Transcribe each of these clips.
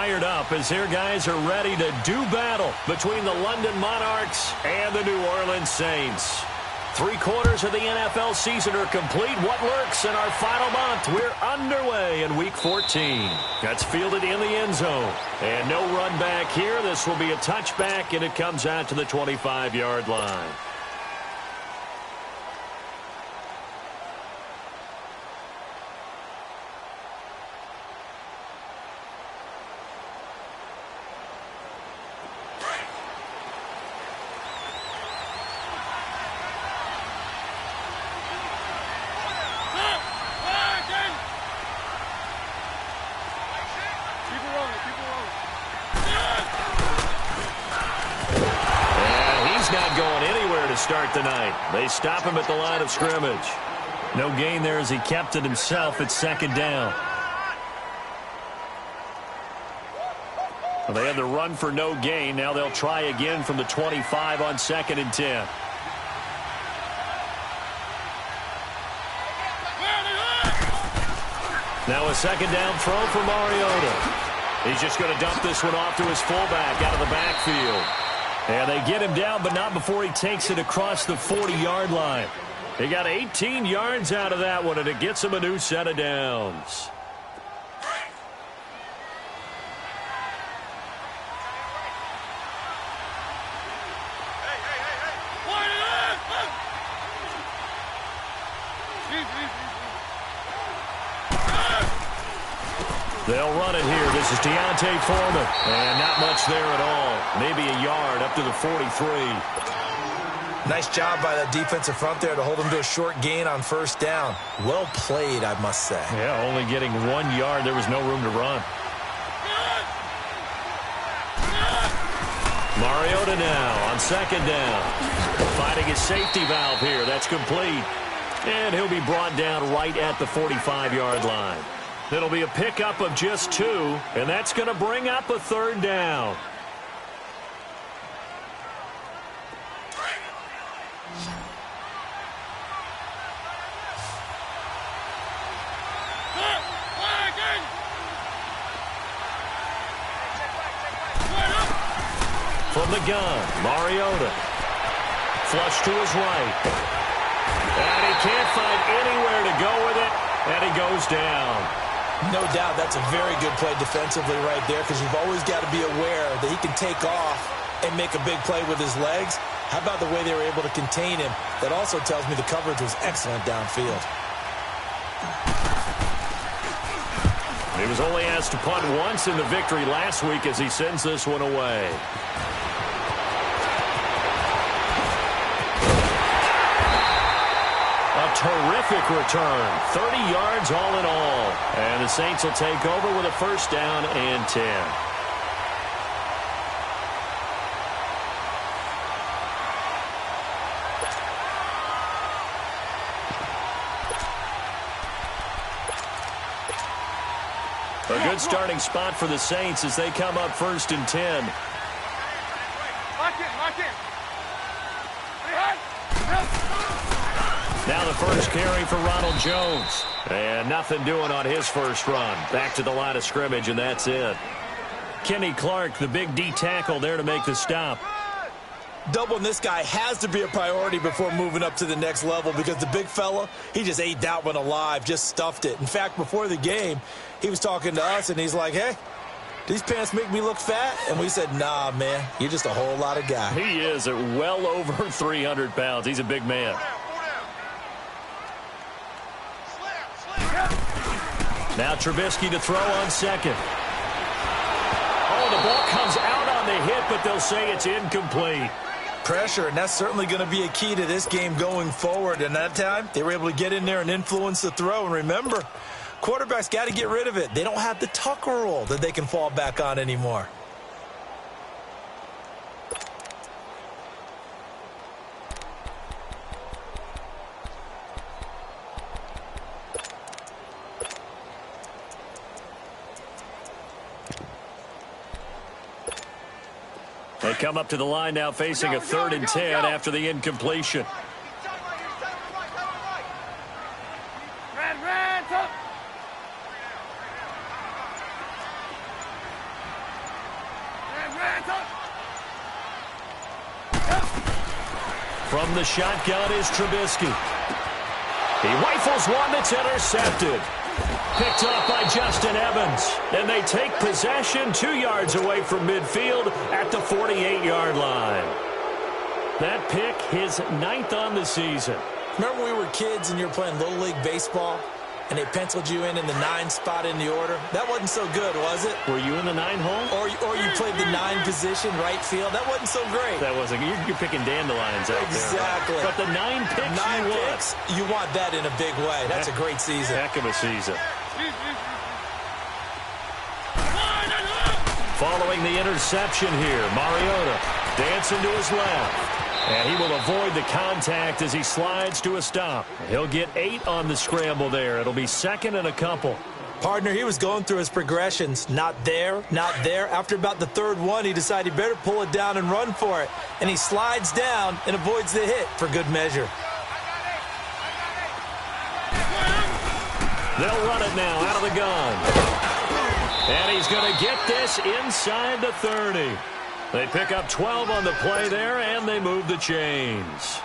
fired up as their guys are ready to do battle between the London Monarchs and the New Orleans Saints. 3 quarters of the NFL season are complete. What lurks in our final month? We're underway in Week 14. That's fielded in the end zone. And no run back here. This will be a touchback, and it comes out to the 25-yard line. Start the night. They stop him at the line of scrimmage. No gain there as he kept it himself at second down. Well, they had the run for no gain. Now they'll try again from the 25 on 2nd and 10. Now a second down throw for Mariota. He's just going to dump this one off to his fullback out of the backfield. And they get him down, but not before he takes it across the 40-yard line. He got 18 yards out of that one, and it gets him a new set of downs. They'll run it here. This is Deontay Foreman. And not much there at all. Maybe a yard up to the 43. Nice job by the defensive front there to hold him to a short gain on first down. Well played, I must say. Yeah, only getting 1 yard. There was no room to run. Mariota now on second down. Finding his safety valve here. That's complete. And he'll be brought down right at the 45-yard line. It'll be a pickup of just 2, and that's going to bring up a third down. From the gun, Mariota. Flush to his right. And he can't find anywhere to go with it, and he goes down. No doubt that's a very good play defensively right there, because you've always got to be aware that he can take off and make a big play with his legs. How about the way they were able to contain him? That also tells me the coverage was excellent downfield. He was only asked to punt once in the victory last week as he sends this one away. Terrific return. 30 yards all in all. And the Saints will take over with a first down and 10. A good starting spot for the Saints as they come up first and 10. Now the first carry for Ronald Jones. And nothing doing on his first run. Back to the line of scrimmage, and that's it. Kenny Clark, the big D tackle, there to make the stop. Doubling this guy has to be a priority before moving up to the next level, because the big fella, he just ate that one alive, just stuffed it. In fact, before the game, he was talking to us, and he's like, hey, these pants make me look fat? And we said, nah, man, you're just a whole lot of guy. He is at well over 300 pounds. He's a big man. Now Trubisky to throw on second. Oh, the ball comes out on the hit, but they'll say it's incomplete. Pressure, and that's certainly going to be a key to this game going forward. And that time, they were able to get in there and influence the throw. And remember, quarterbacks got to get rid of it. They don't have the Tucker rule that they can fall back on anymore. They come up to the line now facing a 3rd and 10 after the incompletion. From the shotgun is Trubisky. He rifles one that's intercepted. Picked off by Justin Evans. And they take possession 2 yards away from midfield at the 48-yard line. That pick, his 9th on the season. Remember when we were kids and you were playing Little League Baseball and they penciled you in the 9 spot in the order? That wasn't so good, was it? Were you in the 9 hole? Or you played the 9 position, right field? That wasn't so great. That wasn't. You're picking dandelions out exactly. there. Right? But the 9 picks 9 picks, you want that in a big way. That's a great season. Heck of a season. Following the interception here, Mariota dancing to his left. And he will avoid the contact as he slides to a stop. He'll get 8 on the scramble there. It'll be 2nd and a couple. Partner, he was going through his progressions. Not there, not there. After about the 3rd one, he decided he better pull it down and run for it. And he slides down and avoids the hit for good measure. They'll run it now out of the gun. And he's going to get this inside the 30. They pick up 12 on the play there, and they move the chains.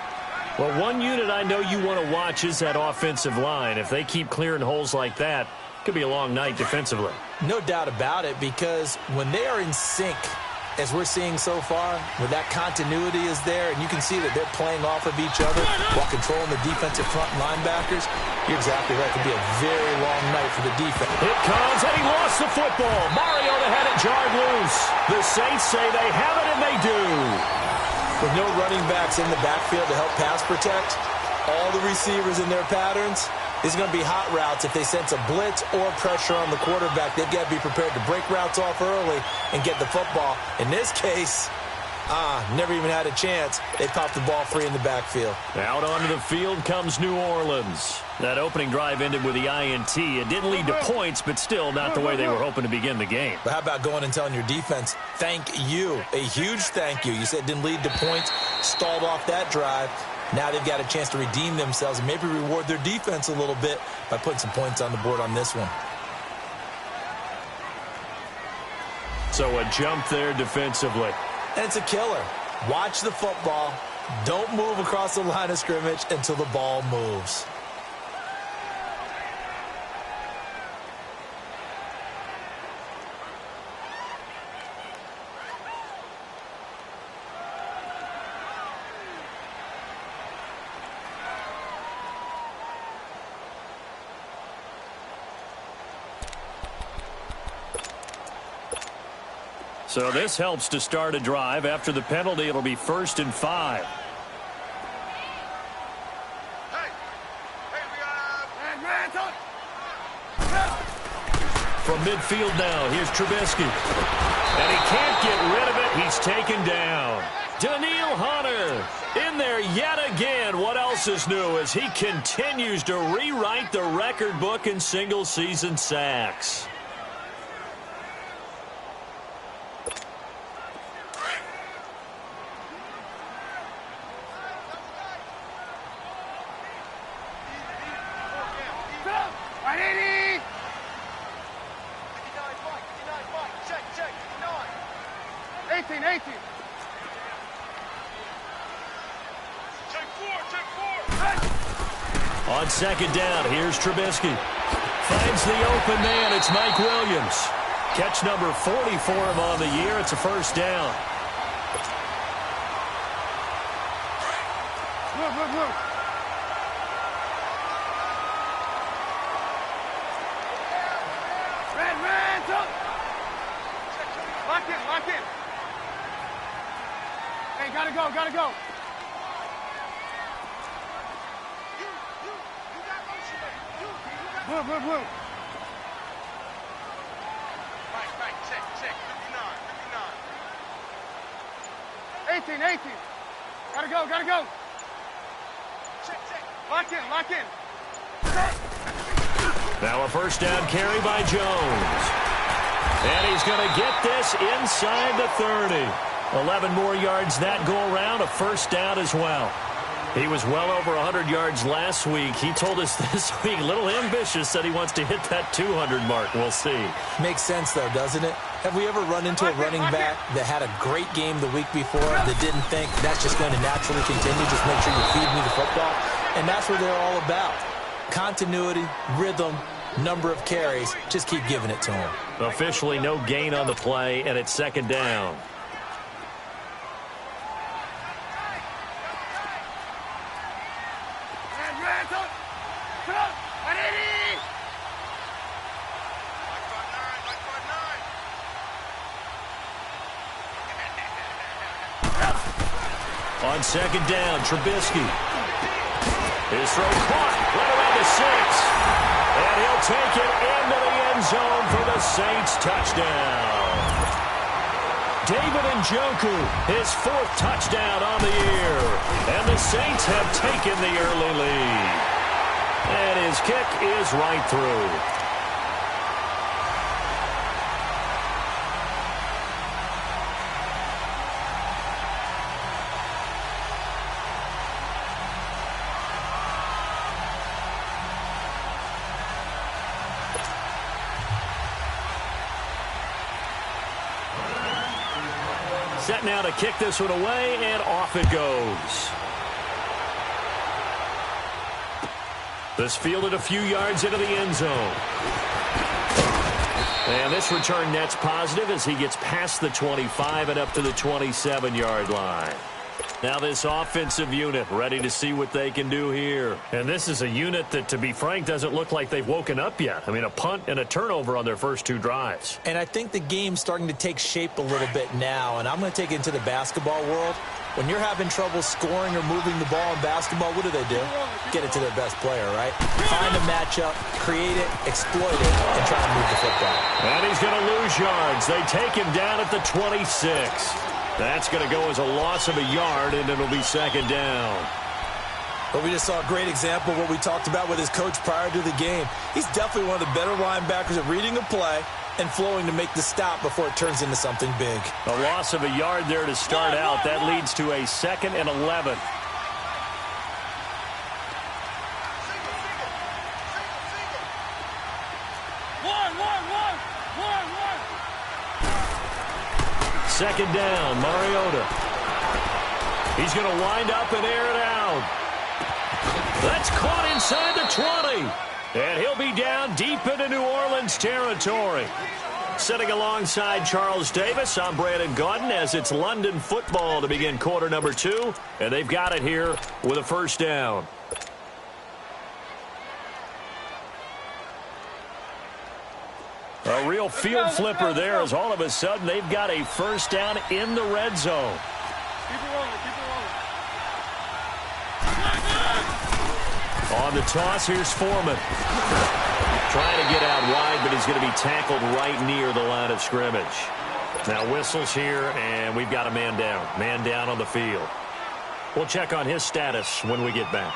Well, one unit I know you want to watch is that offensive line. If they keep clearing holes like that, it could be a long night defensively. No doubt about it, because when they are in sync, as we're seeing so far, where that continuity is there, and you can see that they're playing off of each other while controlling the defensive front linebackers, you're exactly right. It could be a very long night for the defense. It comes, and he lost the football. Mariota had it jarred loose. The Saints say they have it, and they do. With no running backs in the backfield to help pass protect, all the receivers in their patterns, these are going to be hot routes. If they sense a blitz or pressure on the quarterback, they've got to be prepared to break routes off early and get the football. In this case, never even had a chance. They popped the ball free in the backfield. Out onto the field comes New Orleans. That opening drive ended with the INT. It didn't lead to points, but still not the way they were hoping to begin the game. But how about going and telling your defense, thank you, a huge thank you. You said it didn't lead to points, stalled off that drive. Now they've got a chance to redeem themselves and maybe reward their defense a little bit by putting some points on the board on this one. So a jump there defensively. And it's a killer. Watch the football. Don't move across the line of scrimmage until the ball moves. So this helps to start a drive. After the penalty, it'll be 1st and 5. From midfield now, here's Trubisky. And he can't get rid of it. He's taken down. Daniil Hunter in there yet again. What else is new as he continues to rewrite the record book in single-season sacks. On 2nd down, here's Trubisky. Finds the open man. It's Mike Williams. Catch number 40 for him on the year. It's a 1st down. Lock in. Hey, gotta go. Blue. Right, check. 59. 18. Gotta go. Check. Lock in. Now a 1st down carry by Jones. And he's going to get this inside the 30. 11 more yards that go around, a 1st down as well. He was well over 100 yards last week. He told us this week, a little ambitious, said he wants to hit that 200 mark. We'll see. Makes sense, though, doesn't it? Have we ever run into a running back that had a great game the week before that didn't think that's just going to naturally continue? Just make sure you feed me the football. And that's what they're all about. Continuity, rhythm, number of carries. Just keep giving it to him. Officially no gain on the play, and it's second down. On second down, Trubisky. His throw caught right around the 6. And he'll take it into the end zone for the Saints touchdown. David Njoku, his 4th touchdown on the year. And the Saints have taken the early lead. And his kick is right through. Set now to kick this one away, and off it goes. This fielded a few yards into the end zone. And this return net's positive as he gets past the 25 and up to the 27-yard line. Now this offensive unit ready to see what they can do here. And this is a unit that, to be frank, doesn't look like they've woken up yet. I mean, a punt and a turnover on their first 2 drives. And I think the game's starting to take shape a little bit now. And I'm going to take it into the basketball world. When you're having trouble scoring or moving the ball in basketball, what do? Get it to their best player, right? Find a matchup, create it, exploit it, and try to move the football. And he's going to lose yards. They take him down at the 26. That's going to go as a loss of a yard, and it'll be second down. But we just saw a great example of what we talked about with his coach prior to the game. He's definitely one of the better linebackers at reading a play and flowing to make the stop before it turns into something big. A loss of a yard there to start out. That leads to a 2nd and 11. Second down, Mariota. He's going to wind up and air it out. That's caught inside the 20. And he'll be down deep into New Orleans territory. Sitting alongside Charles Davis, I'm Brandon Gaudin as it's London football to begin quarter number 2. And they've got it here with a first down. A real field flipper there as all of a sudden they've got a first down in the red zone. Keep it rolling, keep it rolling. On the toss, here's Foreman. Trying to get out wide, but he's going to be tackled right near the line of scrimmage. Now whistles here, and we've got a man down. Man down on the field. We'll check on his status when we get back.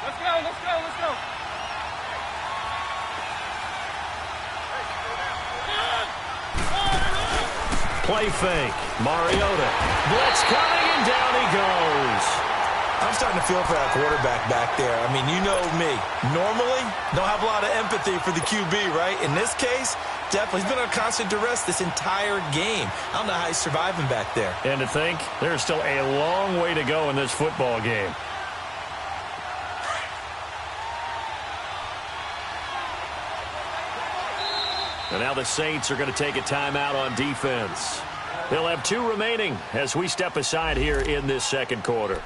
Let's go. Play fake. Mariota. Blitz coming, and down he goes. I'm starting to feel for that quarterback back there. I mean, you know me. Normally, don't have a lot of empathy for the QB, right? In this case, definitely. He's been under constant duress this entire game. I don't know how he's surviving back there. And to think, there's still a long way to go in this football game. And now the Saints are going to take a timeout on defense. They'll have 2 remaining as we step aside here in this second quarter.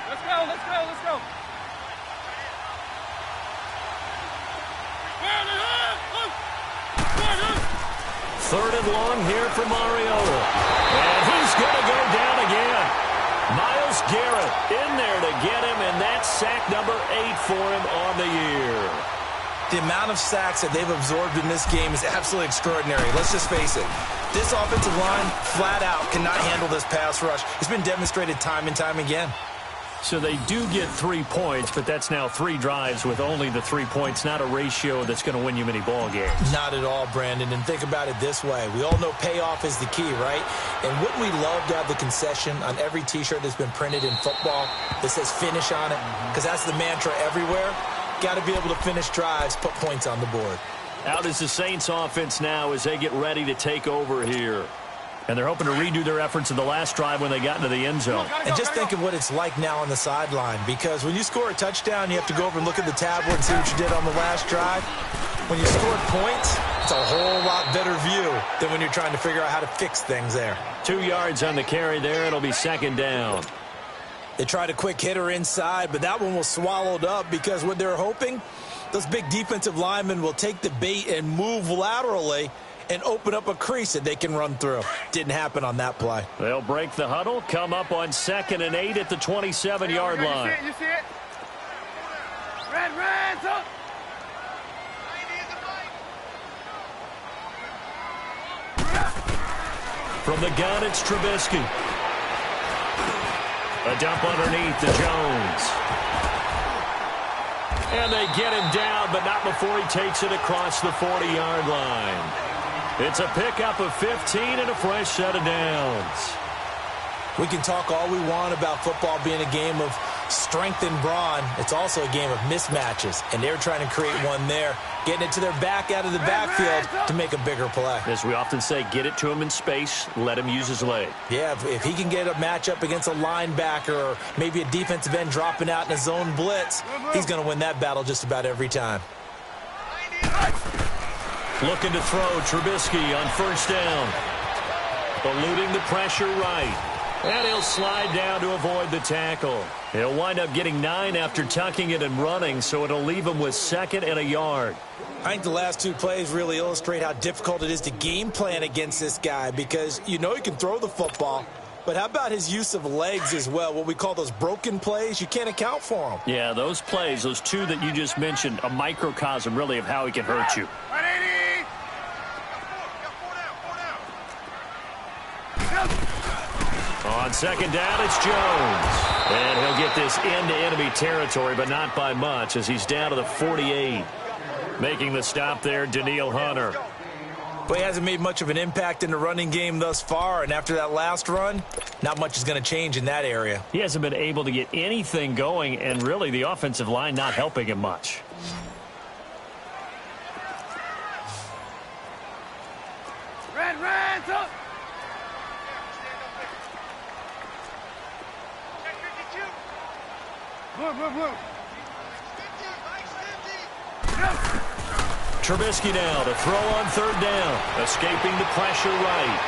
Let's go. Third and long here for Mariota. And he's going to go down again. Myles Garrett in there to get him, and that's sack number 8 for him on the year. The amount of sacks that they've absorbed in this game is absolutely extraordinary. Let's just face it. This offensive line, flat out, cannot handle this pass rush. It's been demonstrated time and time again. So they do get 3 points, but that's now 3 drives with only the 3 points, not a ratio that's going to win you many ball games. Not at all, Brandon. And think about it this way. We all know payoff is the key, right? And wouldn't we love to have the concession on every T-shirt that's been printed in football that says finish on it? Because that's the mantra everywhere. Got to be able to finish drives, put points on the board. Out is the Saints offense now as they get ready to take over here. And they're hoping to redo their efforts in the last drive when they got into the end zone. And just think of what it's like now on the sideline, because when you score a touchdown, you have to go over and look at the tablet and see what you did on the last drive. When you score points, it's a whole lot better view than when you're trying to figure out how to fix things there. 2 yards on the carry there. It'll be second down. They tried a quick hitter inside, but that one was swallowed up because what they're hoping, those big defensive linemen will take the bait and move laterally and open up a crease that they can run through. Didn't happen on that play. They'll break the huddle, come up on 2nd and 8 at the 27-yard line. You see it? Red, up! From the gun, it's Trubisky. A dump underneath to Jones. And they get him down, but not before he takes it across the 40-yard line. It's a pickup of 15 and a fresh set of downs. We can talk all we want about football being a game of strength and brawn. It's also a game of mismatches, and they're trying to create one there, getting it to their back out of the backfield to make a bigger play. As we often say, get it to him in space, let him use his leg. Yeah, if he can get a matchup against a linebacker or maybe a defensive end dropping out in a zone blitz, he's going to win that battle just about every time. Looking to throw, Trubisky on first down. Eluding the pressure right. And he'll slide down to avoid the tackle. He'll wind up getting 9 after tucking it and running, so it'll leave him with 2nd and a yard. I think the last 2 plays really illustrate how difficult it is to game plan against this guy, because you know he can throw the football, but how about his use of legs as well? What we call those broken plays, you can't account for them. Yeah, those plays, those 2 that you just mentioned, a microcosm really of how he can hurt you. On 2nd down, it's Jones. And he'll get this into enemy territory, but not by much, as he's down to the 48. Making the stop there, Danielle Hunter. But he hasn't made much of an impact in the running game thus far, and after that last run, not much is going to change in that area. He hasn't been able to get anything going, and really the offensive line not helping him much. Red, up! Blue. Trubisky now to throw on 3rd down. Escaping the pressure right.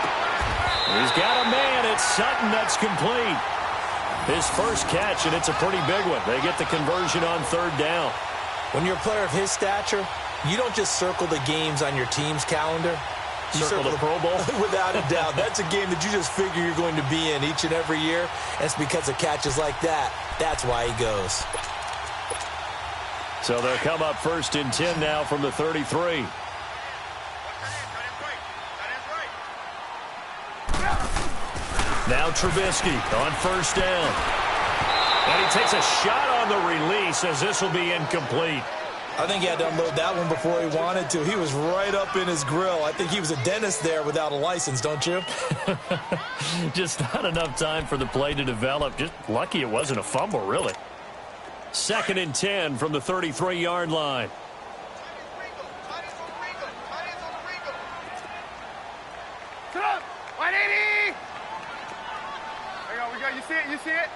He's got a man. It's Sutton that's complete. His first catch, and it's a pretty big one. They get the conversion on 3rd down. When you're a player of his stature, you don't just circle the games on your team's calendar. You circle the Pro Bowl? Without a doubt. That's a game that you just figure you're going to be in each and every year. And it's because of catches like that. That's why he goes. So they'll come up 1st and 10 now from the 33. Now Trubisky on 1st down. And he takes a shot on the release as this will be incomplete. I think he had to unload that one before he wanted to. He was right up in his grill. I think he was a dentist there without a license, don't you? Just not enough time for the play to develop. Just lucky it wasn't a fumble, really. 2nd and 10 from the 33-yard line. Sit up! 180! There we go. You see it?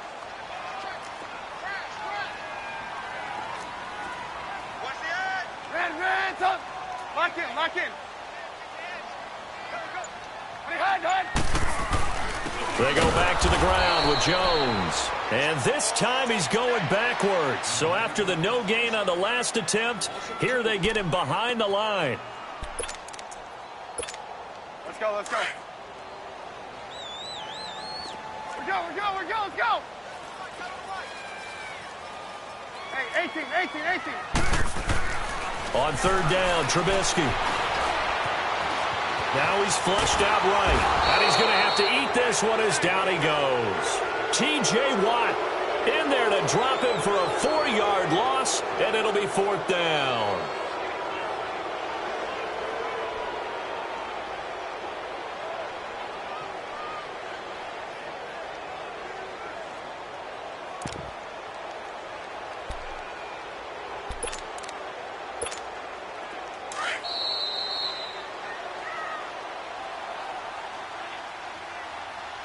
Red, up! Lock in. They go back to the ground with Jones. And this time he's going backwards. So after the no gain on the last attempt, here they get him behind the line. Let's go. We're go. Let's go. Hey, 18. On third down, Trubisky. Now he's flushed out right. And he's going to have to eat this one as down he goes. T.J. Watt in there to drop him for a 4-yard loss, and it'll be fourth down.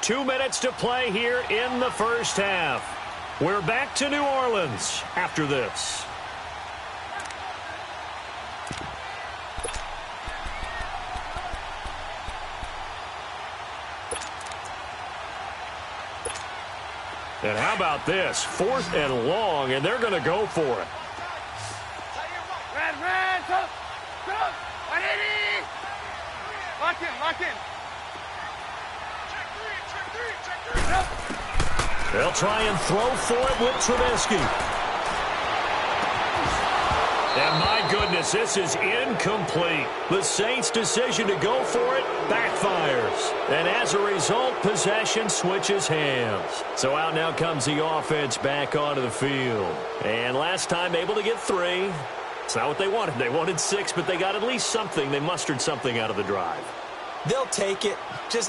Two minutes to play here in the first half. We're back to New Orleans after this. And how about this? 4th and long, and they're going to go for it. Red, top, 180. Lock in. They'll try and throw for it with Trubisky. And my goodness, this is incomplete. The Saints' decision to go for it backfires. And as a result, possession switches hands. So out now comes the offense back onto the field. And last time able to get 3. It's not what they wanted. They wanted 6, but they got at least something. They mustered something out of the drive. They'll take it.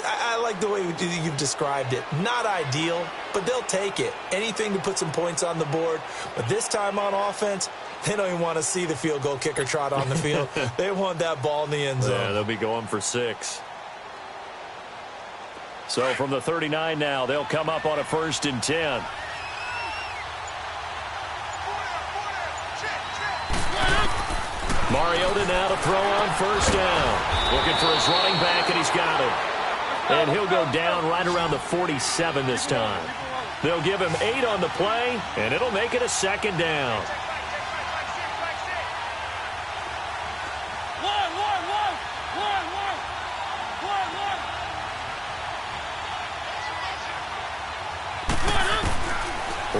I like the way you've described it. Not ideal, but they'll take it. Anything to put some points on the board. But this time on offense, they don't even want to see the field goal kicker trot on the field. They want that ball in the end zone. Yeah, they'll be going for 6. So from the 39 now, they'll come up on a 1st and 10. Mariota now to throw on 1st down. Looking for his running back, and he's got it. And he'll go down right around the 47 this time. They'll give him 8 on the play, and it'll make it a 2nd down.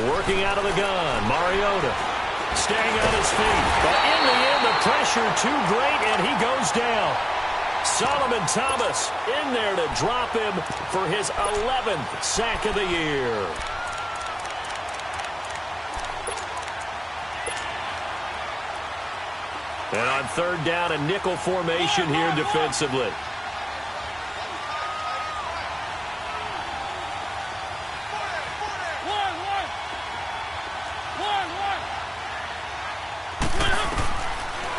Working out of the gun, Mariota. Staying on his feet. But in the end, the pressure too great, and he goes down. Solomon Thomas in there to drop him for his 11th sack of the year. And on 3rd down, a nickel formation here defensively.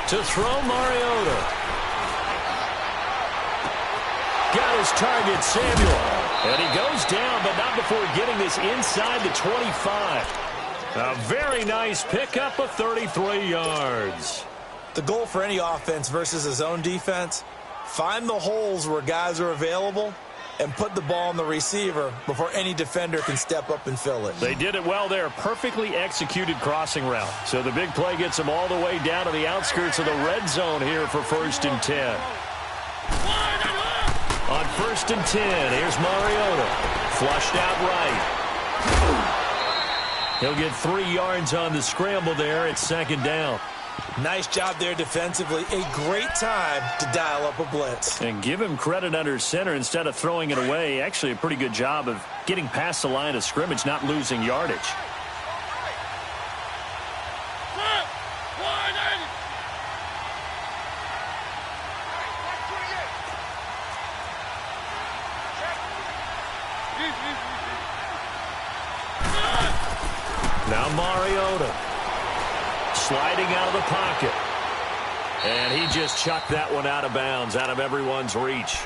To throw, Mariota. Got his target, Samuel. And he goes down, but not before getting this inside the 25. A very nice pickup of 33 yards. The goal for any offense versus his own defense, find the holes where guys are available and put the ball on the receiver before any defender can step up and fill it. They did it well there. Perfectly executed crossing route. So the big play gets them all the way down to the outskirts of the red zone here for 1st and 10. On 1st and 10, here's Mariota. Flushed out right. He'll get 3 yards on the scramble there. It's 2nd down. Nice job there defensively. A great time to dial up a blitz. And give him credit under center instead of throwing it away. Actually a pretty good job of getting past the line of scrimmage, not losing yardage. Now Mariota. Sliding out of the pocket. And he just chucked that one out of bounds, out of everyone's reach.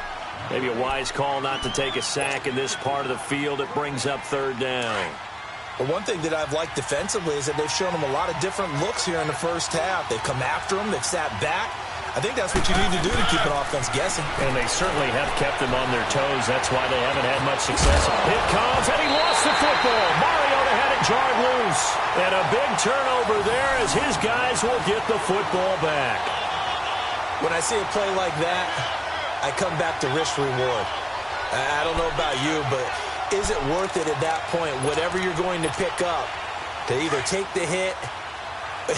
Maybe a wise call not to take a sack in this part of the field. It brings up 3rd down. But one thing that I've liked defensively is that they've shown him a lot of different looks here in the first half. They've come after him. They've sat back. I think that's what you need to do to keep an offense guessing. And they certainly have kept them on their toes. That's why they haven't had much success. It comes, and he lost the football. Mariota had it jarred loose. And a big turnover there as his guys will get the football back. When I see a play like that, I come back to risk-reward. I don't know about you, but is it worth it at that point, whatever you're going to pick up, to either take the hit,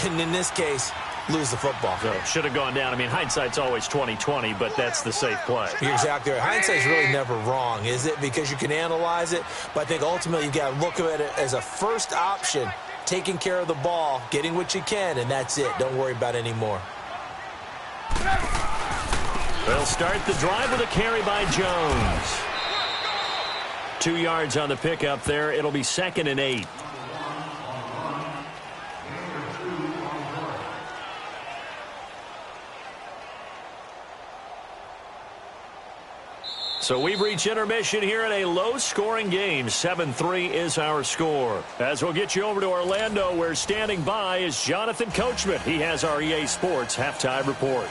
and in this case, lose the football. So should have gone down. I mean, hindsight's always 20/20, but that's the safe play. You're exactly right. Hindsight's really never wrong, is it? Because you can analyze it, but I think ultimately you got to look at it as a first option, taking care of the ball, getting what you can, and that's it. Don't worry about it anymore. They'll start the drive with a carry by Jones. 2 yards on the pickup there. It'll be 2nd and 8. So we've reached intermission here in a low-scoring game. 7-3 is our score. As we'll get you over to Orlando, where standing by is Jonathan Coachman. He has our EA Sports halftime report.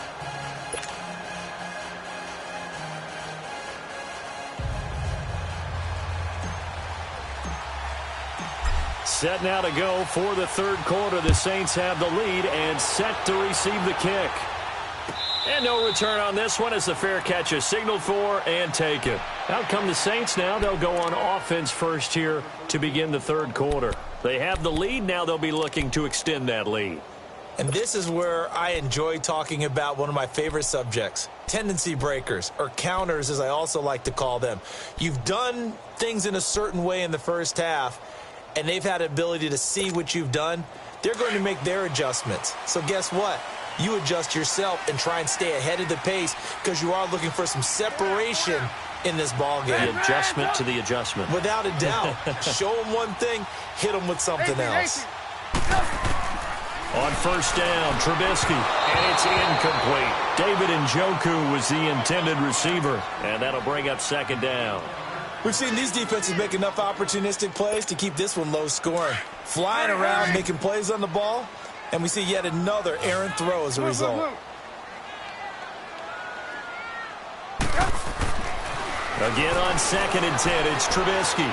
Set now to go for the third quarter. The Saints have the lead and set to receive the kick. And no return on this one as the fair catch is signaled for and taken. Out come the Saints now. They'll go on offense first here to begin the third quarter. They have the lead. Now they'll be looking to extend that lead. And this is where I enjoy talking about one of my favorite subjects, tendency breakers, or counters as I also like to call them. You've done things in a certain way in the first half, and they've had the ability to see what you've done. They're going to make their adjustments. So guess what? You adjust yourself and try and stay ahead of the pace because you are looking for some separation in this ball game. The adjustment to the adjustment. Without a doubt. Show them one thing, hit them with something else. On first down, Trubisky, and it's incomplete. David Njoku was the intended receiver, and that'll bring up 2nd down. We've seen these defenses make enough opportunistic plays to keep this one low scoring. Flying around, making plays on the ball, and we see yet another errant throw as a result. Again on 2nd and 10, it's Trubisky.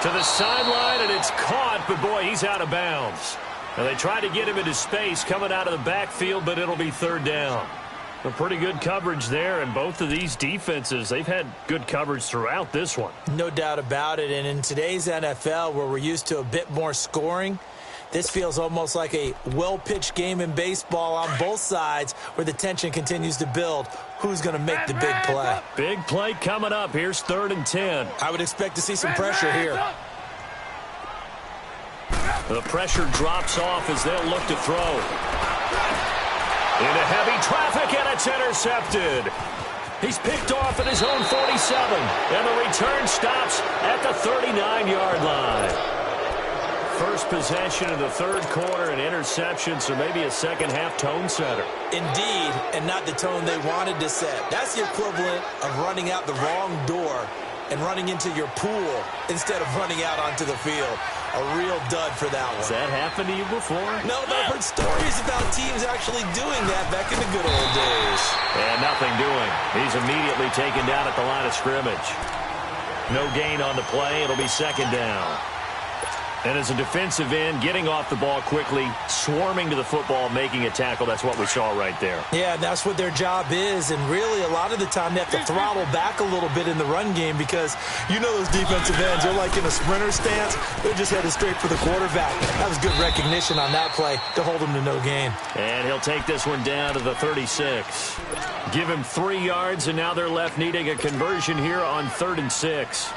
To the sideline, and it's caught, but boy, he's out of bounds. And they tried to get him into space coming out of the backfield, but it'll be 3rd down. A pretty good coverage there, and both of these defenses, they've had good coverage throughout this one. No doubt about it, and in today's NFL, where we're used to a bit more scoring, this feels almost like a well-pitched game in baseball on both sides where the tension continues to build. Who's going to make the big play? Big play coming up. Here's 3rd and 10. I would expect to see some pressure here. The pressure drops off as they'll look to throw. Into heavy traffic, and it's intercepted. He's picked off at his own 47, and the return stops at the 39-yard line. First possession of the third quarter, an interception, so maybe a second-half tone setter. Indeed, and not the tone they wanted to set. That's the equivalent of running out the wrong door and running into your pool instead of running out onto the field. A real dud for that one. Has that happened to you before? No, but I've heard stories about teams actually doing that back in the good old days. And nothing doing. He's immediately taken down at the line of scrimmage. No gain on the play. It'll be 2nd down. And as a defensive end, getting off the ball quickly, swarming to the football, making a tackle, that's what we saw right there. Yeah, that's what their job is, and really a lot of the time they have to throttle back a little bit in the run game because you know those defensive ends, they're like in a sprinter stance. They're just headed straight for the quarterback. That was good recognition on that play to hold him to no gain. And he'll take this one down to the 36. Give him 3 yards, and now they're left needing a conversion here on 3rd and 6.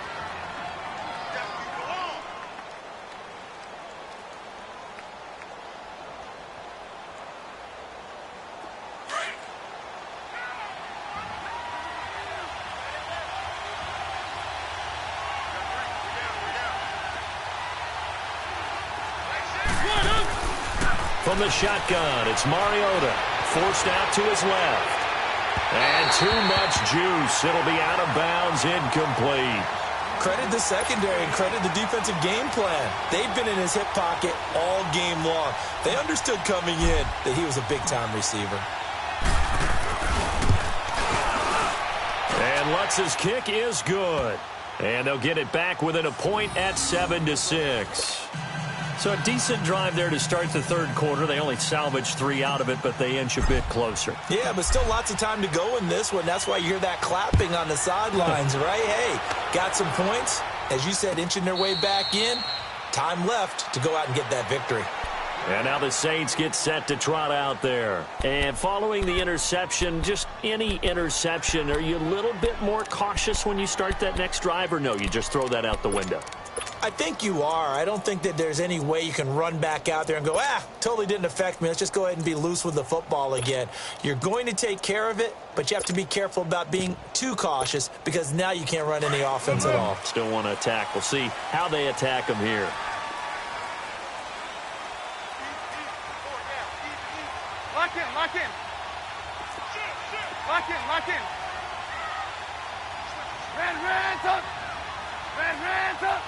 From the shotgun, it's Mariota, forced out to his left. And too much juice. It'll be out of bounds, incomplete. Credit the secondary and credit the defensive game plan. They've been in his hip pocket all game long. They understood coming in that he was a big-time receiver. And Lutz's kick is good. And they'll get it back within a point at 7-6. So a decent drive there to start the third quarter. They only salvaged 3 out of it, but they inch a bit closer. Yeah, but still lots of time to go in this one. That's why you hear that clapping on the sidelines, right? Hey, got some points. As you said, inching their way back in. Time left to go out and get that victory. And now the Saints get set to trot out there. And following the interception, just any interception, are you a little bit more cautious when you start that next drive, or no, you just throw that out the window? I think you are. I don't think that there's any way you can run back out there and go, totally didn't affect me. Let's just go ahead and be loose with the football again. You're going to take care of it, but you have to be careful about being too cautious because now you can't run any offense at all. Still want to attack. We'll see how they attack them here. Lock in, lock in. Lock in, lock in. Red, up. Red, up.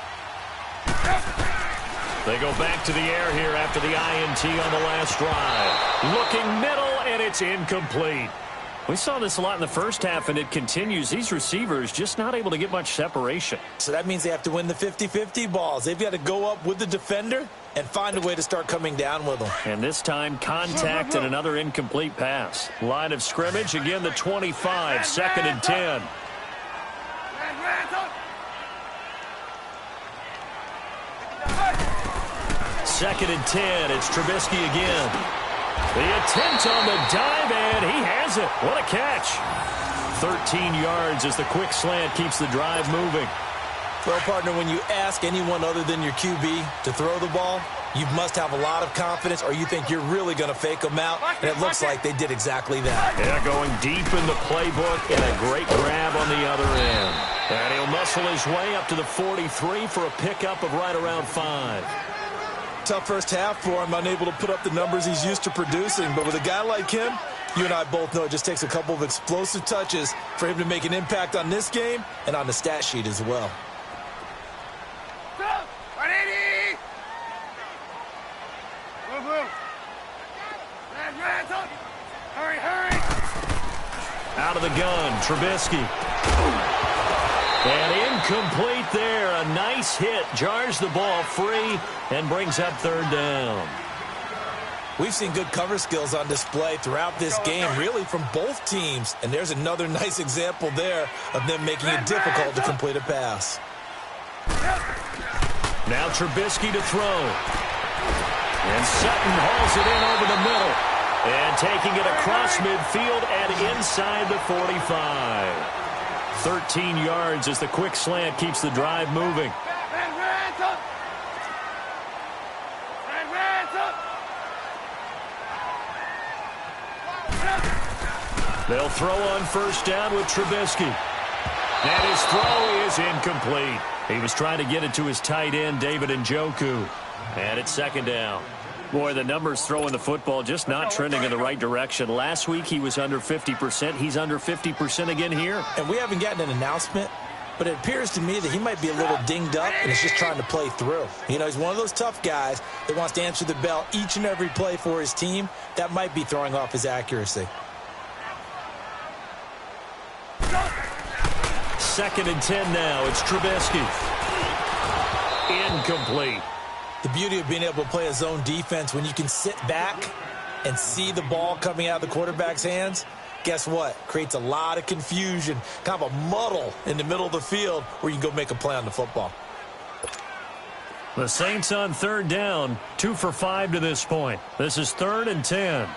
They go back to the air here after the INT on the last drive. Looking middle, and it's incomplete. We saw this a lot in the first half, and it continues. These receivers just not able to get much separation. So that means they have to win the 50-50 balls. They've got to go up with the defender and find a way to start coming down with them. And this time, contact and another incomplete pass. Line of scrimmage, again the 25, 2nd and 10. Second and 10, it's Trubisky again. The attempt on the dive, and he has it. What a catch. 13 yards as the quick slant keeps the drive moving. Well, partner, when you ask anyone other than your QB to throw the ball, you must have a lot of confidence or you think you're really going to fake them out, and it looks like they did exactly that. Yeah, going deep in the playbook and a great grab on the other end. And he'll muscle his way up to the 43 for a pickup of right around 5. Tough first half for him, unable to put up the numbers he's used to producing. But with a guy like him, you and I both know it just takes a couple of explosive touches for him to make an impact on this game and on the stat sheet as well. 180! Blue. Red, up. Hurry. Out of the gun, Trubisky. And incomplete there. A nice hit. Jars the ball free and brings up 3rd down. We've seen good cover skills on display throughout this game, really from both teams. And there's another nice example there of them making it difficult to complete a pass. Now Trubisky to throw. And Sutton hauls it in over the middle. And taking it across midfield and inside the 45. 13 yards as the quick slant keeps the drive moving. Red, up. They'll throw on 1st down with Trubisky. And his throw is incomplete. He was trying to get it to his tight end, David Njoku. And it's 2nd down. Boy, the numbers throwing the football just not trending in the right direction. Last week he was under 50%. He's under 50% again here. And we haven't gotten an announcement, but it appears to me that he might be a little dinged up and is just trying to play through. You know, he's one of those tough guys that wants to answer the bell each and every play for his team. That might be throwing off his accuracy. 2nd and 10 now. It's Trubisky. Incomplete. The beauty of being able to play a zone defense when you can sit back and see the ball coming out of the quarterback's hands, guess what? Creates a lot of confusion, kind of a muddle in the middle of the field where you can go make a play on the football. The Saints on 3rd down, 2 for 5 to this point. This is 3rd and 10.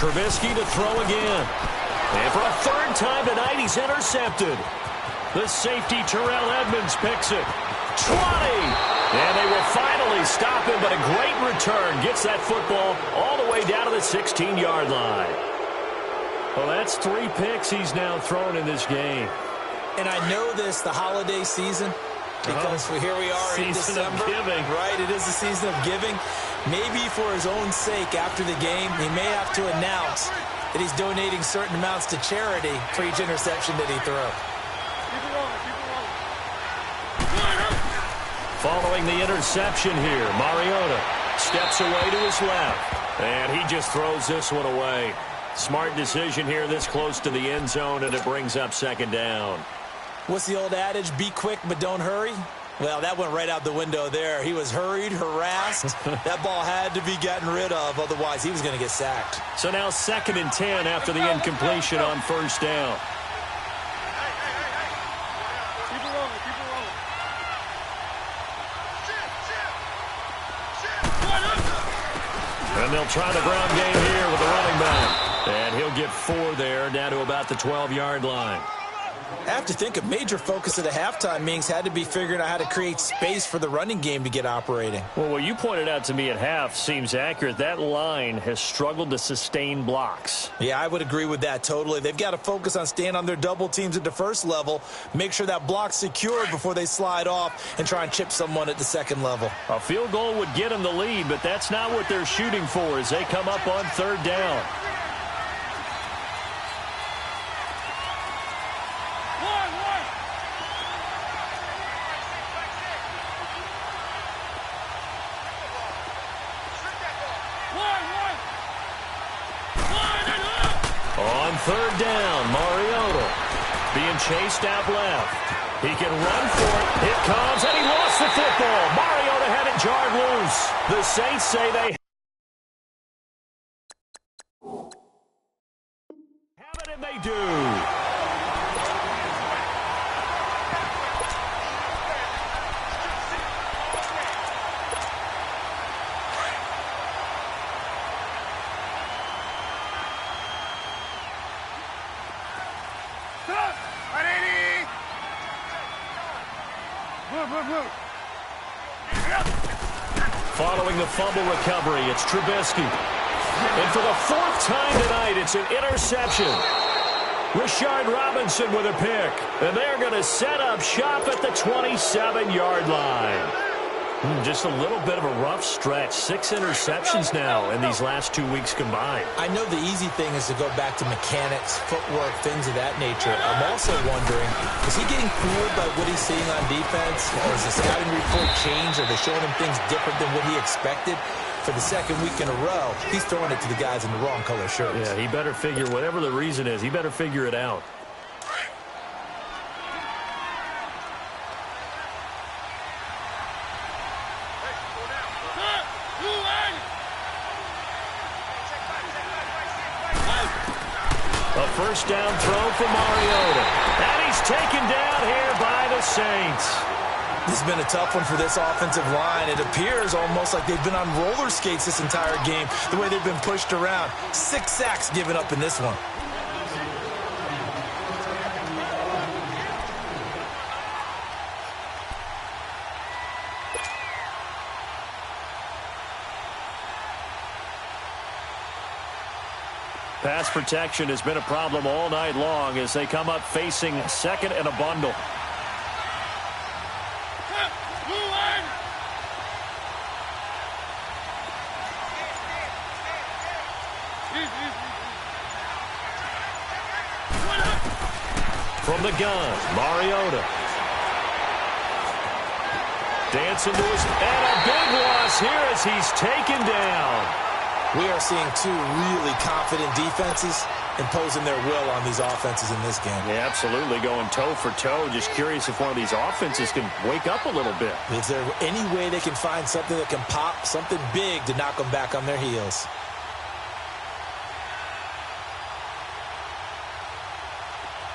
Trubisky to throw again. And for a 3rd time tonight, he's intercepted. The safety, Terrell Edmonds, picks it. 20! And they will finally stop him, but a great return. Gets that football all the way down to the 16-yard line. Well, that's 3 picks he's now thrown in this game. And I know this, the holiday season, because here we are in December. Season of giving. Right, it is the season of giving. Maybe for his own sake after the game, he may have to announce that he's donating certain amounts to charity for each interception that he throws. Following the interception here, Mariota steps away to his left. And he just throws this one away. Smart decision here this close to the end zone, and it brings up 2nd down. What's the old adage? Be quick, but don't hurry. Well, that went right out the window there. He was hurried, harassed. That ball had to be gotten rid of, otherwise he was going to get sacked. So now 2nd and 10 after the incompletion on first down. Keep it rolling, keep it rolling. And they'll try the ground game here with the running back. And he'll get 4 there, down to about the 12-yard line. I have to think a major focus of the halftime meetings had to be figuring out how to create space for the running game to get operating. Well, what you pointed out to me at half seems accurate. That line has struggled to sustain blocks. Yeah, I would agree with that totally. They've got to focus on staying on their double teams at the first level, make sure that block's secured before they slide off and try and chip someone at the second level. A field goal would get them the lead, but that's not what they're shooting for as they come up on 3rd down. On 3rd down, Mariota being chased out left. He can run for it. It comes, and he lost the football. Mariota had it jarred loose. The Saints say they have it, and they do. Following the fumble recovery, it's Trubisky. And for the 4th time tonight, it's an interception. Rashard Robinson with a pick. And they're going to set up shop at the 27-yard line. Just a little bit of a rough stretch. 6 interceptions now in these last 2 weeks combined. I know the easy thing is to go back to mechanics, footwork, things of that nature. I'm also wondering, is he getting fooled by what he's seeing on defense? Or is the scouting report changed? Are they showing him things different than what he expected? For the 2nd week in a row, he's throwing it to the guys in the wrong color shirts. Yeah, he better figure, whatever the reason is, he better figure it out. A first down throw for Mariota. And he's taken down here by the Saints. This has been a tough one for this offensive line. It appears almost like they've been on roller skates this entire game, the way they've been pushed around. 6 sacks given up in this one. Pass protection has been a problem all night long as they come up facing 2nd and a bundle. From the gun, Mariota. Dancing to his, and a big loss here as he's taken down. We are seeing 2 really confident defenses imposing their will on these offenses in this game. Yeah, absolutely, going toe for toe. Just curious if one of these offenses can wake up a little bit. Is there any way they can find something that can pop, something big to knock them back on their heels?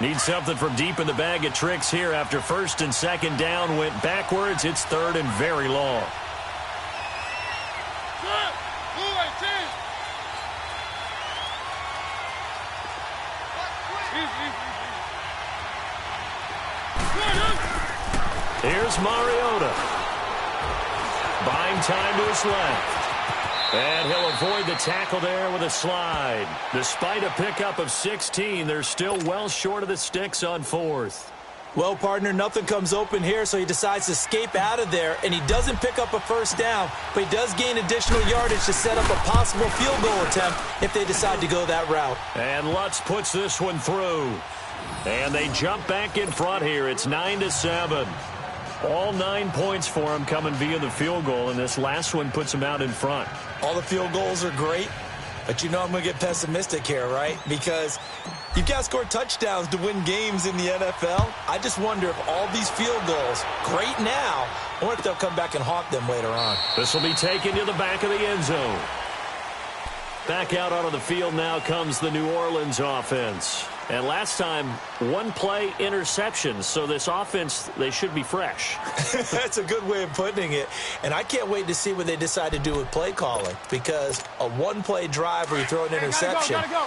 Need something from deep in the bag of tricks here after 1st and 2nd down went backwards. It's 3rd and very long. Here's Mariota. Buying time to his left. And he'll avoid the tackle there with a slide. Despite a pickup of 16, they're still well short of the sticks on 4th. Well, partner, nothing comes open here, so he decides to escape out of there, and he doesn't pick up a first down, but he does gain additional yardage to set up a possible field goal attempt if they decide to go that route. And Lutz puts this one through. And they jump back in front here. It's 9-7. All 9 points for him coming via the field goal, and this last one puts him out in front. All the field goals are great, But you know I'm going to get pessimistic here, right? Because you've got to score touchdowns to win games in the NFL. I just wonder if all these field goals, great now, or if they'll come back and haunt them later on. This will be taken to the back of the end zone. Back out onto the field now comes the New Orleans offense. And last time, one play interception. So this offense, they should be fresh. That's a good way of putting it. And I can't wait to see what they decide to do with play calling. Because a one-play drive where you throw an interception, gotta go.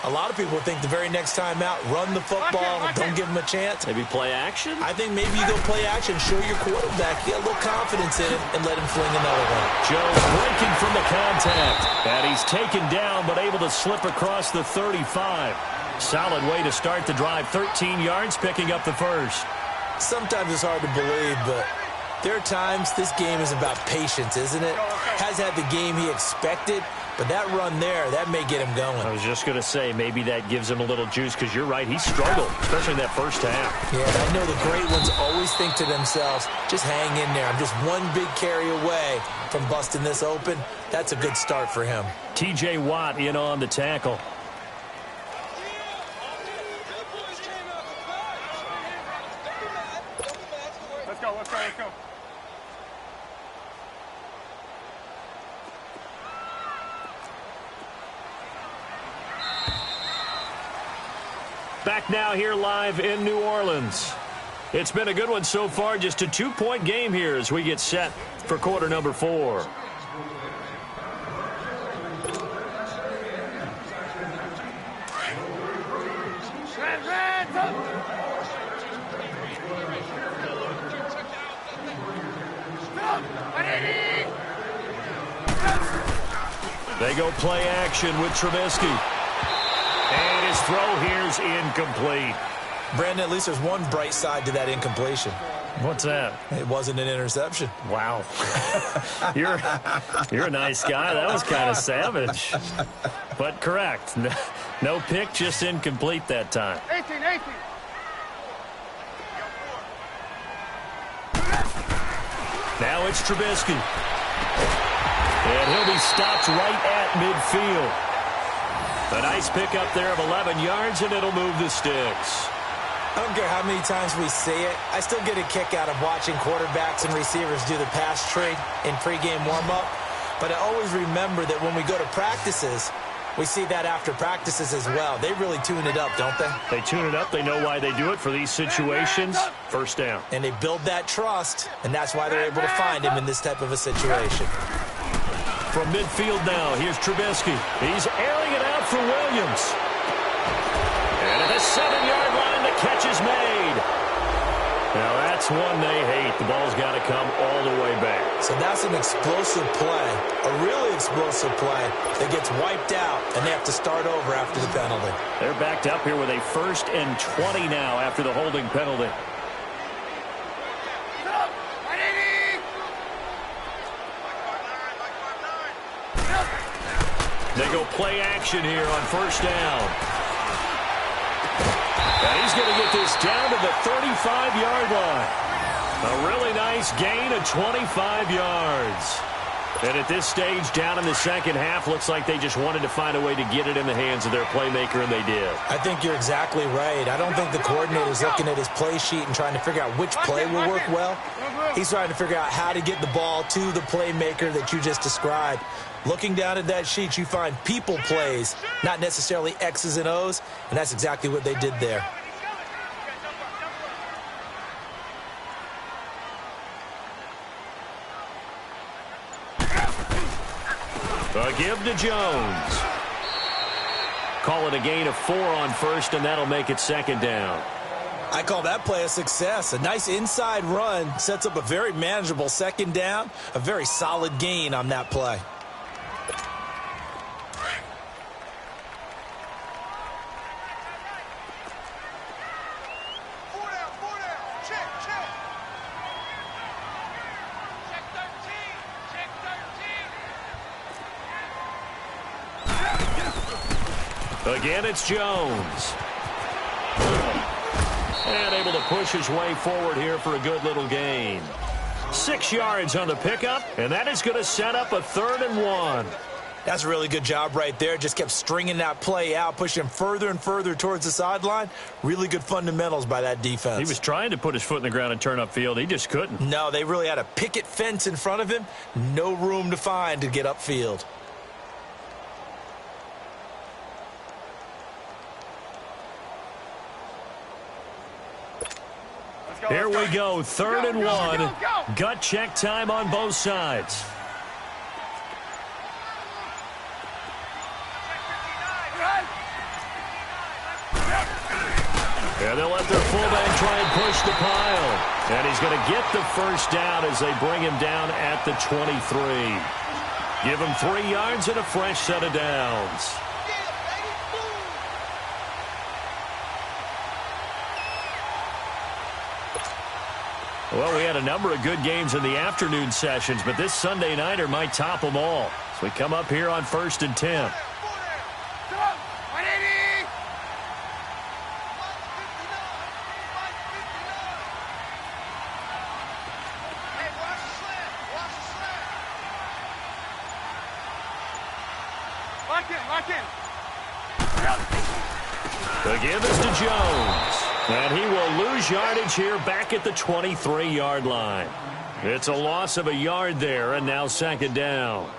a lot of people think the very next time out, run the football, don't give them a chance. Maybe play action? I think maybe you go play action, show your quarterback, get a little confidence in him, and let him fling another one. Jones breaking from the contact. And he's taken down, but able to slip across the 35. Solid way to start the drive. 13 yards, picking up the first. Sometimes it's hard to believe, but there are times this game is about patience, isn't it? Has had the game he expected, but that run there, that may get him going. I was just going to say, maybe that gives him a little juice, because you're right, he struggled, especially in that first half. Yeah, I know the great ones always think to themselves, just hang in there. I'm just one big carry away from busting this open. That's a good start for him. T.J. Watt in on the tackle. Let's go. Back now here live in New Orleans. It's been a good one so far. Just a 2-point game here as we get set for quarter number 4. They go play action with Trubisky. And his throw here's incomplete. Brandon, at least there's one bright side to that incompletion. What's that? It wasn't an interception. Wow. You're a nice guy. That was kind of savage. But correct. No pick, just incomplete that time. 18. Now it's Trubisky. And he'll be stopped right at midfield. A nice pickup there of 11 yards, and it'll move the sticks. I don't care how many times we see it. I still get a kick out of watching quarterbacks and receivers do the pass tree in pregame warm-up. But I always remember that when we go to practices, we see that after practices as well. They really tune it up, don't they? They tune it up. They know why they do it for these situations. First down. And they build that trust, and that's why they're able to find him in this type of a situation. From midfield now, here's Trubisky. He's airing it out for Williams. And at the 7-yard line, the catch is made. Now that's one they hate. The ball's got to come all the way back. So that's an explosive play, a really explosive play that gets wiped out, and they have to start over after the penalty. They're backed up here with a 1st and 20 now after the holding penalty. They go play action here on first down. And he's going to get this down to the 35-yard line. A really nice gain of 25 yards. And at this stage, down in the second half, looks like they just wanted to find a way to get it in the hands of their playmaker, and they did. I think you're exactly right. I don't think the coordinator's looking at his play sheet and trying to figure out which play will work well. He's trying to figure out how to get the ball to the playmaker that you just described. Looking down at that sheet, you find people plays, not necessarily X's and O's, and that's exactly what they did there. A give to Jones. Call it a gain of 4 on first, and that'll make it second down. I call that play a success. A nice inside run sets up a very manageable second down, a very solid gain on that play. Again, it's Jones. And able to push his way forward here for a good little gain. 6 yards on the pickup, and that is going to set up a 3rd and 1. That's a really good job right there. Just kept stringing that play out, pushing him further and further towards the sideline. Really good fundamentals by that defense. He was trying to put his foot in the ground and turn upfield. He just couldn't. No, they really had a picket fence in front of him. No room to find to get upfield. Here we go, 3rd and 1. Gut check time on both sides. And they'll let their fullback try and push the pile. And he's going to get the first down as they bring him down at the 23. Give him 3 yards and a fresh set of downs. Well, we had a number of good games in the afternoon sessions, but this Sunday nighter might top them all. So we come up here on 1st and 10. The give is to Jones. And he will lose yardage here back at the 23-yard line. It's a loss of a yard there, and now 2nd down.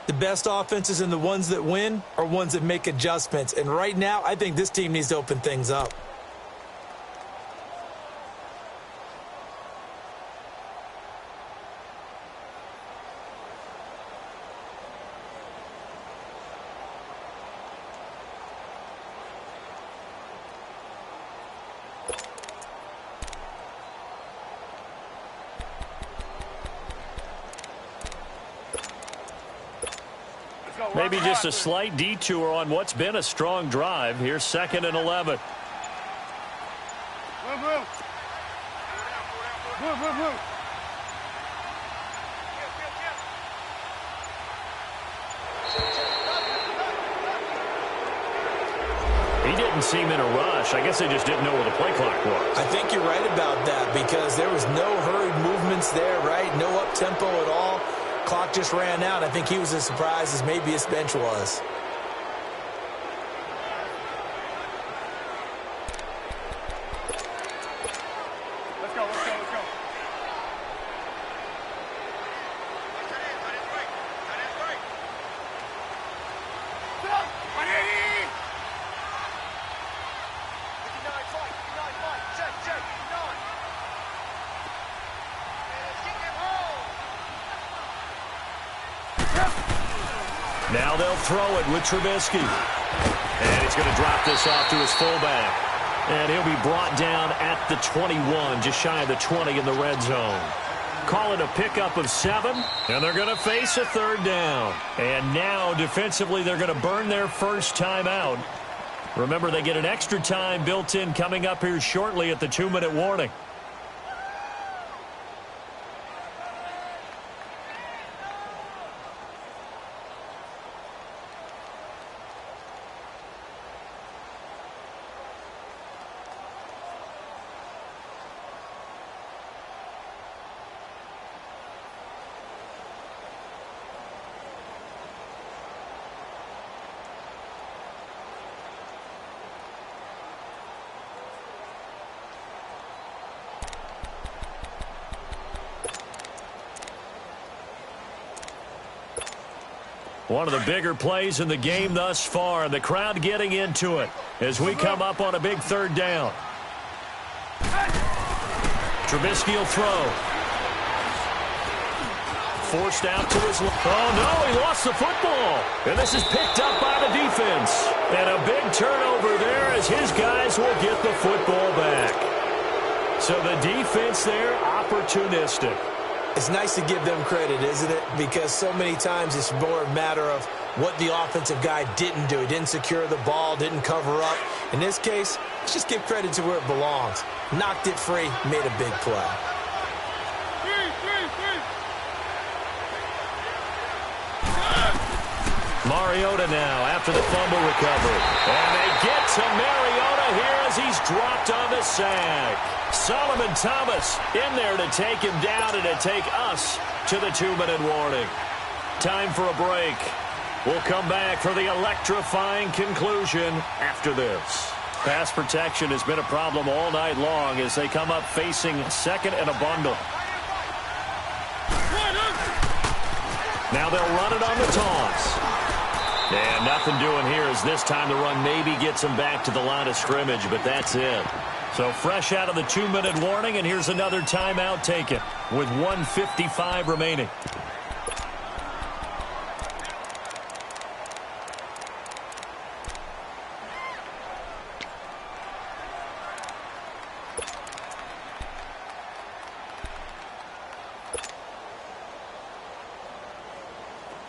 The best offenses and the ones that win are ones that make adjustments. And right now, I think this team needs to open things up. Maybe just a slight detour on what's been a strong drive. Here's 2nd and 11. He didn't seem in a rush. I guess they just didn't know where the play clock was. I think you're right about that because there was no hurried movements there, right? No up-tempo at all. Clock just ran out. I think he was as surprised as maybe his bench was. Let's go. Now they'll throw it with Trubisky. And he's going to drop this off to his fullback. And he'll be brought down at the 21, just shy of the 20 in the red zone. Call it a pickup of 7, and they're going to face a 3rd down. And now, defensively, they're going to burn their first time out. Remember, they get an extra time built in coming up here shortly at the 2-minute warning. One of the bigger plays in the game thus far. The crowd getting into it as we come up on a big 3rd down. Trubisky will throw. Forced out to his left. Oh, no, he lost the football. And this is picked up by the defense. And a big turnover there as his guys will get the football back. So the defense there, opportunistic. It's nice to give them credit, isn't it? Because so many times it's more a matter of what the offensive guy didn't do. He didn't secure the ball, didn't cover up. In this case, let's just give credit to where it belongs. Knocked it free, made a big play. Mariota now after the fumble recovery. And they get to Mariota here as he's dropped on the sack. Solomon Thomas in there to take him down and to take us to the 2-minute warning. Time for a break. We'll come back for the electrifying conclusion after this. Pass protection has been a problem all night long as they come up facing second and a bundle. Now they'll run it on the toss. And nothing doing here as this time the run maybe gets them back to the line of scrimmage, but that's it. So fresh out of the 2-minute warning, and here's another timeout taken with 1:55 remaining.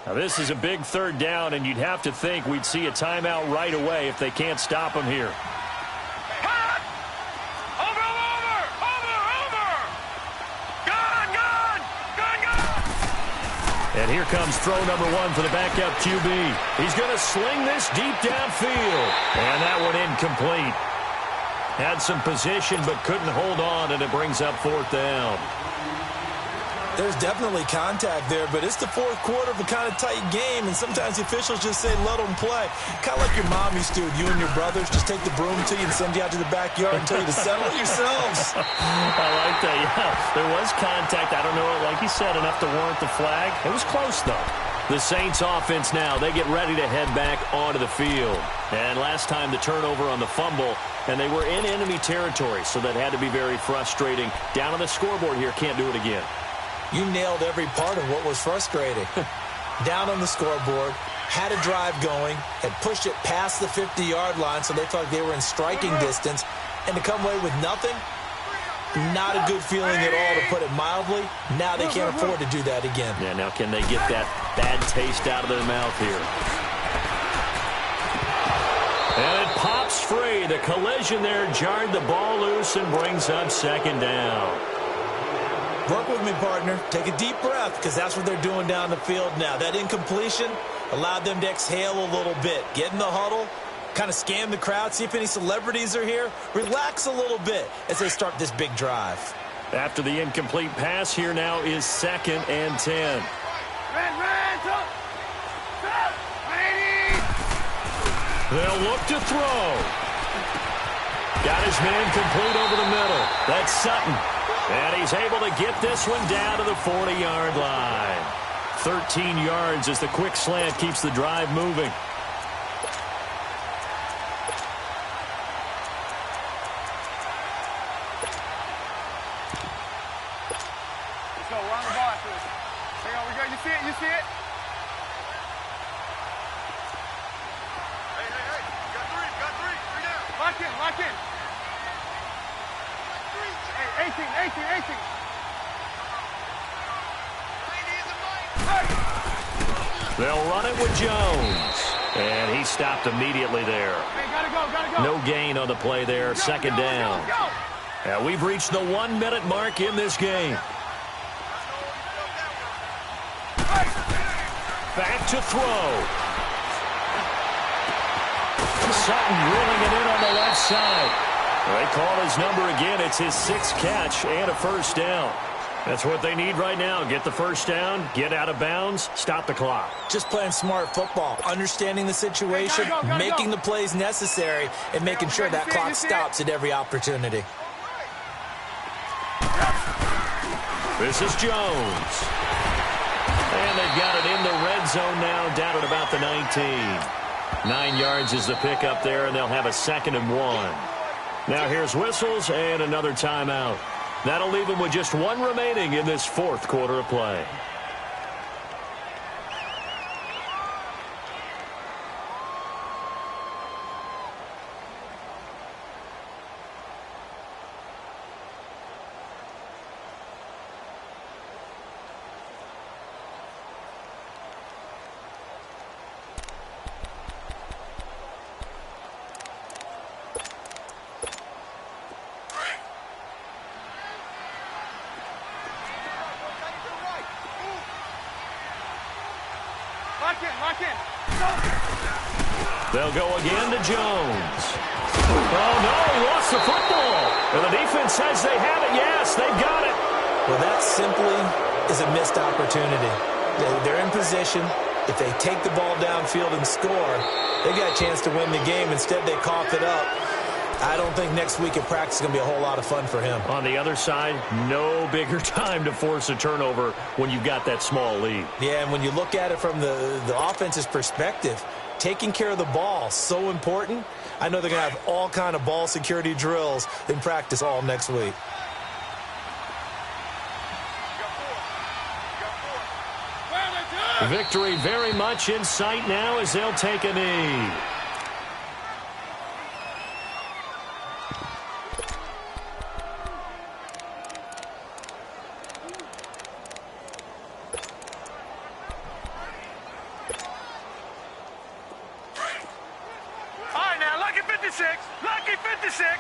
Now this is a big third down, and you'd have to think we'd see a timeout right away if they can't stop them here. And here comes throw number one for the backup QB. He's going to sling this deep downfield. And that one incomplete. Had some position but couldn't hold on, and it brings up fourth down. There's definitely contact there, but it's the fourth quarter of a kind of tight game, and sometimes the officials just say let them play. Kind of like your mom used to, you and your brothers just take the broom to you and send you out to the backyard and tell you to settle it yourselves. I like that, yeah. There was contact. I don't know, like you said, enough to warrant the flag. It was close, though. The Saints offense now, they get ready to head back onto the field. And last time the turnover on the fumble, and they were in enemy territory, so that had to be very frustrating. Down on the scoreboard here, can't do it again. You nailed every part of what was frustrating. Down on the scoreboard, had a drive going, had pushed it past the 50-yard line so they thought they were in striking distance, and to come away with nothing, not a good feeling at all, to put it mildly. Now they can't afford to do that again. Yeah, now can they get that bad taste out of their mouth here? And it pops free. The collision there jarred the ball loose and brings up second down. Work with me, partner. Take a deep breath, because that's what they're doing down the field now. That incompletion allowed them to exhale a little bit. Get in the huddle, kind of scan the crowd, see if any celebrities are here. Relax a little bit as they start this big drive. After the incomplete pass, here now is 2nd and 10. They'll look to throw. Got his man complete over the middle. That's Sutton. And he's able to get this one down to the 40-yard line. 13 yards as the quick slant keeps the drive moving. Let's go. We're on the ball. Hang on. We go. You see it? You see it? Hey. Got three. Three down. Lock in. 18. They'll run it with Jones. And he stopped immediately there. Hey, gotta go. No gain on the play there. Second down. Now we've reached the 1-minute mark in this game. Back to throw. Sutton reeling it in on the left side. They call his number again. It's his 6th catch and a first down. That's what they need right now. Get the first down, get out of bounds, stop the clock. Just playing smart football, understanding the situation, making the plays necessary, and making sure that clock stops at every opportunity. This is Jones. And they've got it in the red zone now, down at about the 19. 9 yards is the pickup there, and they'll have a 2nd and 1. Now here's whistles and another timeout. That'll leave them with just one remaining in this fourth quarter of play. Lock in. They'll go again to Jones. Oh, no, he lost the football. And the defense says they have it. Yes, they've got it. Well, that simply is a missed opportunity. They're in position. If they take the ball downfield and score, they got a chance to win the game. Instead, they cough it up. I don't think next week at practice is going to be a whole lot of fun for him. On the other side, no bigger time to force a turnover when you've got that small lead. Yeah, and when you look at it from the offense's perspective, taking care of the ball, so important. I know they're going to have all kind of ball security drills in practice all next week. Victory very much in sight now as they'll take a knee. All right, now, lucky 56. Lucky 56.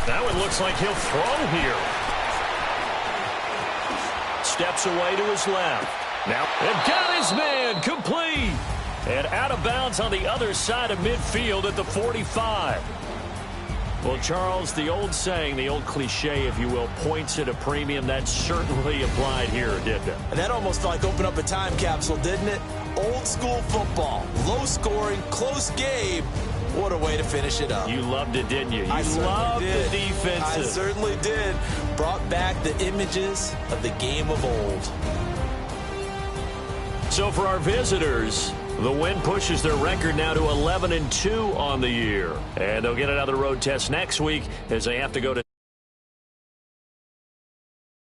That one looks like he'll throw here. Steps away to his left. Now, and got his man complete. And out of bounds on the other side of midfield at the 45. Well, Charles, the old saying, the old cliche, if you will, points at a premium, that certainly applied here, didn't it? And that almost like opened up a time capsule, didn't it? Old school football, low scoring, close game. What a way to finish it up. You loved it, didn't you? You certainly loved did. the defenses. I certainly did. Brought back the images of the game of old. So for our visitors, the win pushes their record now to 11-2 on the year. And they'll get another road test next week as they have to go to